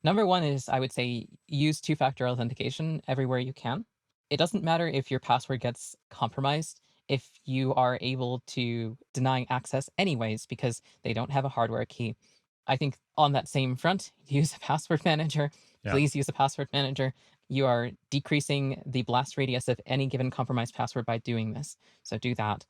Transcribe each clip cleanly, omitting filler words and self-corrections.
Number one is I would say use two-factor authentication everywhere you can. It doesn't matter if your password gets compromised if you are able to deny access anyways because they don't have a hardware key. I think on that same front, use a password manager. Yeah. Please use a password manager. You are decreasing the blast radius of any given compromised password by doing this. So do that.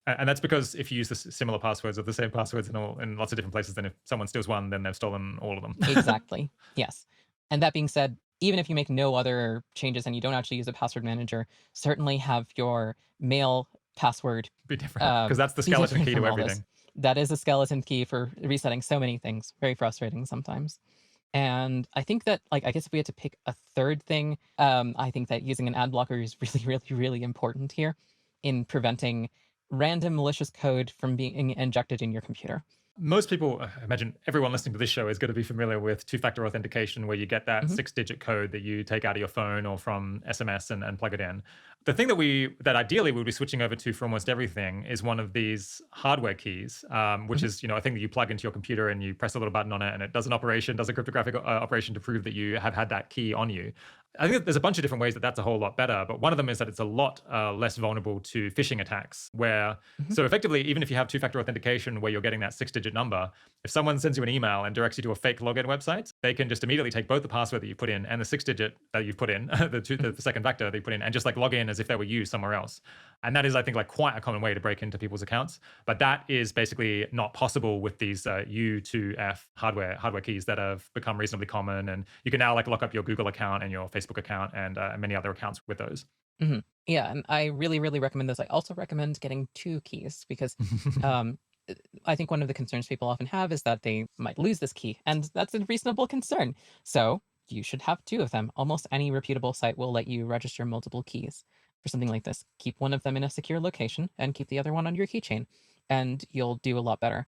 And that's because if you use the similar passwords or the same passwords in lots of different places, then if someone steals one, then they've stolen all of them. Exactly. Yes. And that being said, even if you make no other changes and you don't actually use a password manager, certainly have your mail password Be different because that's the be skeleton different key from to all this. everything. That is a skeleton key for resetting so many things. Very frustrating sometimes. And I think that, like, I guess if we had to pick a third thing, I think that using an ad blocker is really, really, really important here in preventing random malicious code from being injected in your computer. Most people, I imagine everyone listening to this show is going to be familiar with two-factor authentication, where you get that Mhm. six-digit code that you take out of your phone or from SMS and plug it in. The thing that ideally we would be switching over to for almost everything is one of these hardware keys, which Mhm. is a thing that you plug into your computer and you press a little button on it and it does an operation, does a cryptographic operation to prove that you have had that key on you. I think that there's a bunch of different ways that that's a whole lot better, but one of them is that it's a lot less vulnerable to phishing attacks. Mhm. So effectively, even if you have two-factor authentication where you're getting that six-digit number, if someone sends you an email and directs you to a fake login website, they can just immediately take both the password that you put in and the six-digit that you've put in, Mhm. the second factor they put in, and just like log in as if they were you somewhere else. And that is, I think, like quite a common way to break into people's accounts. But that is basically not possible with these U2F hardware keys that have become reasonably common. And you can now like lock up your Google account and your Facebook account and many other accounts with those. Mhm. Yeah, and I really, really recommend this. I also recommend getting two keys because um, uh, I think one of the concerns people often have is that they might lose this key, and that's a reasonable concern. So you should have two of them. Almost any reputable site will let you register multiple keys for something like this. Keep one of them in a secure location and keep the other one on your keychain, and you'll do a lot better.